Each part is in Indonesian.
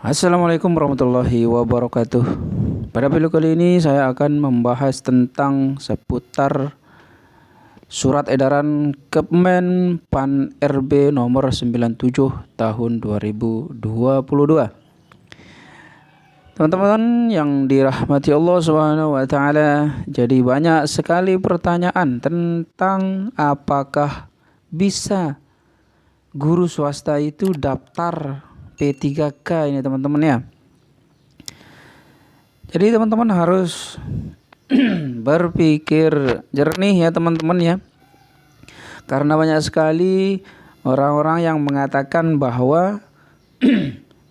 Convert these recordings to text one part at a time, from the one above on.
Assalamualaikum warahmatullahi wabarakatuh. Pada video kali ini saya akan membahas tentang seputar surat edaran Kemen Pan RB nomor 97 tahun 2022. Teman-teman yang dirahmati Allah Subhanahu wa taala, jadi banyak sekali pertanyaan tentang apakah bisa guru swasta itu daftar P3K ini teman-teman ya. Jadi teman-teman harus berpikir jernih ya teman-teman ya. Karena banyak sekali orang-orang yang mengatakan bahwa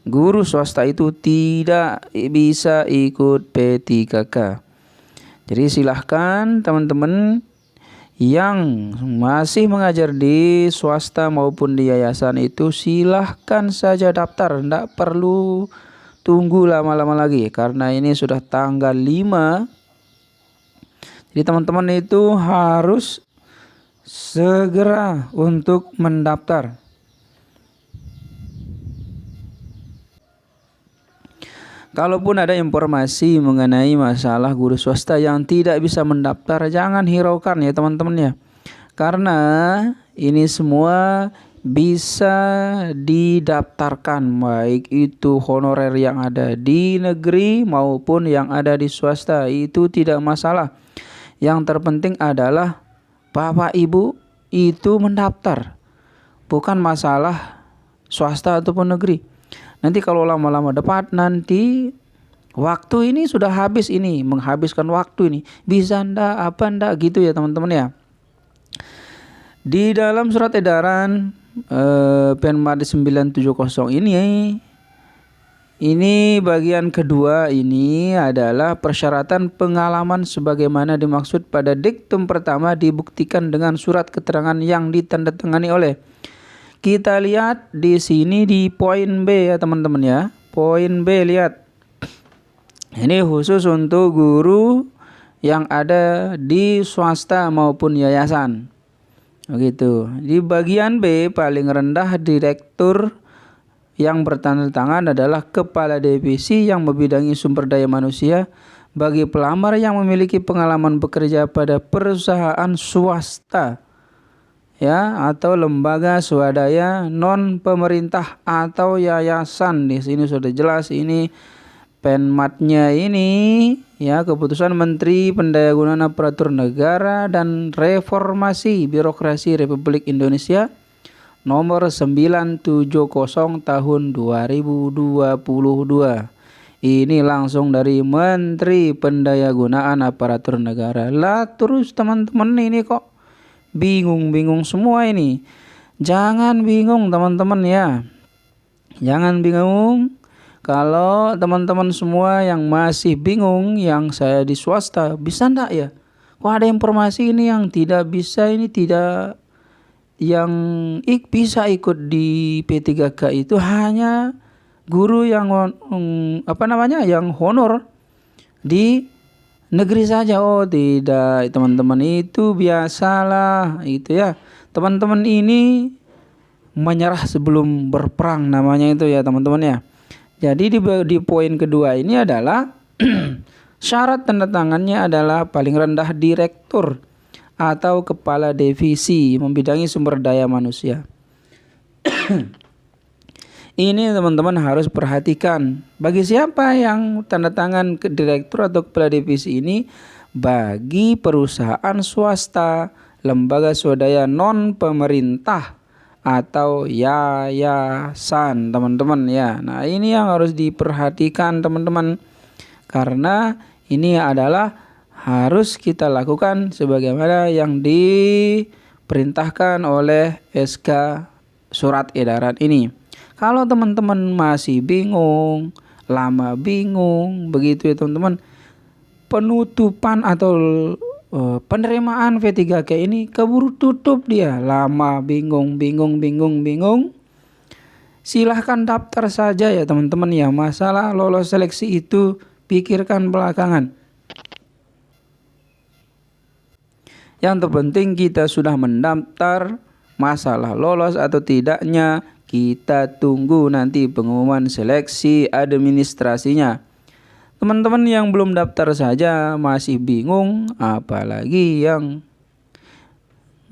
guru swasta itu tidak bisa ikut P3K. Jadi silahkan teman-teman yang masih mengajar di swasta maupun di yayasan itu silahkan saja daftar, tidak perlu tunggu lama-lama lagi karena ini sudah tanggal 5. Jadi teman-teman itu harus segera untuk mendaftar. Kalaupun ada informasi mengenai masalah guru swasta yang tidak bisa mendaftar, jangan hiraukan ya teman-teman ya. Karena ini semua bisa didaftarkan, baik itu honorer yang ada di negeri maupun yang ada di swasta, itu tidak masalah. Yang terpenting adalah Bapak Ibu itu mendaftar, bukan masalah swasta ataupun negeri. Nanti kalau lama-lama dapat, nanti waktu ini sudah habis, ini menghabiskan waktu ini, bisa ndak apa ndak gitu ya teman-teman ya. Di dalam surat edaran Penmad 970 ini bagian kedua ini adalah persyaratan pengalaman sebagaimana dimaksud pada diktum pertama dibuktikan dengan surat keterangan yang ditandatangani oleh. Kita lihat di sini di poin B ya teman-teman ya. Poin B, lihat. Ini khusus untuk guru yang ada di swasta maupun yayasan. Begitu. Di bagian B paling rendah direktur yang bertanda tangan adalah kepala divisi yang membidangi sumber daya manusia bagi pelamar yang memiliki pengalaman bekerja pada perusahaan swasta ya atau lembaga swadaya non pemerintah atau yayasan. Di sini sudah jelas ini Penmadnya ini ya, keputusan Menteri Pendayagunaan Aparatur Negara dan Reformasi Birokrasi Republik Indonesia nomor 970 tahun 2022. Ini langsung dari Menteri Pendayagunaan Aparatur Negara. Lah terus teman-teman ini kok bingung-bingung semua ini. Jangan bingung teman-teman ya. Jangan bingung. Kalau teman-teman semua yang masih bingung, yang saya di swasta, bisa enggak ya? Kok ada informasi ini yang tidak bisa, ini tidak, yang bisa ikut di P3K itu hanya guru yang yang honor di negeri saja. Oh tidak teman-teman, itu biasalah itu ya. Teman-teman ini menyerah sebelum berperang namanya itu ya teman-teman ya. Jadi di poin kedua ini adalah syarat tanda tangannya adalah paling rendah direktur atau kepala divisi membidangi sumber daya manusia. Ini teman-teman harus perhatikan. Bagi siapa yang tanda tangan ke direktur atau kepala divisi ini? Bagi perusahaan swasta, lembaga swadaya non pemerintah atau yayasan teman-teman ya. Nah ini yang harus diperhatikan teman-teman, karena ini adalah harus kita lakukan sebagaimana yang diperintahkan oleh SK surat edaran ini. Kalau teman-teman masih bingung, lama bingung begitu ya teman-teman, penutupan atau penerimaan P3K ini keburu tutup dia, lama bingung. Silahkan daftar saja ya teman-teman ya. Masalah lolos seleksi itu pikirkan belakangan. Yang terpenting kita sudah mendaftar, masalah lolos atau tidaknya Kita tunggu nanti pengumuman seleksi administrasinya. Teman-teman yang belum daftar saja masih bingung, apalagi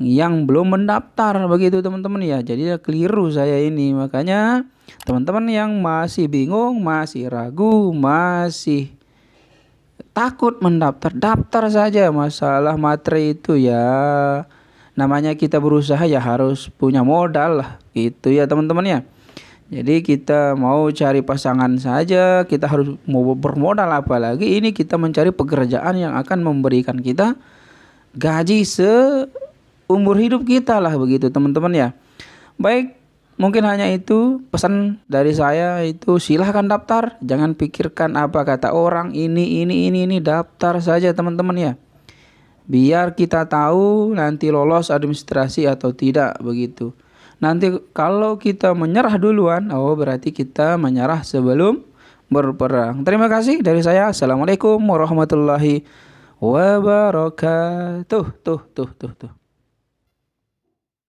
yang belum mendaftar, begitu teman-teman ya. Jadi keliru saya ini. Makanya teman-teman yang masih bingung, masih ragu, masih takut mendaftar, daftar saja. Masalah materi itu ya namanya kita berusaha ya harus punya modal lah, gitu ya teman-teman ya. Jadi kita mau cari pasangan saja kita harus mau bermodal, apalagi ini kita mencari pekerjaan yang akan memberikan kita gaji seumur hidup kita lah, begitu teman-teman ya. Baik, mungkin hanya itu pesan dari saya, itu silahkan daftar, jangan pikirkan apa kata orang, ini daftar saja teman-teman ya. Biar kita tahu nanti lolos administrasi atau tidak, begitu. Nanti kalau kita menyerah duluan, berarti kita menyerah sebelum berperang. Terima kasih dari saya. Assalamualaikum warahmatullahi wabarakatuh. Tuh.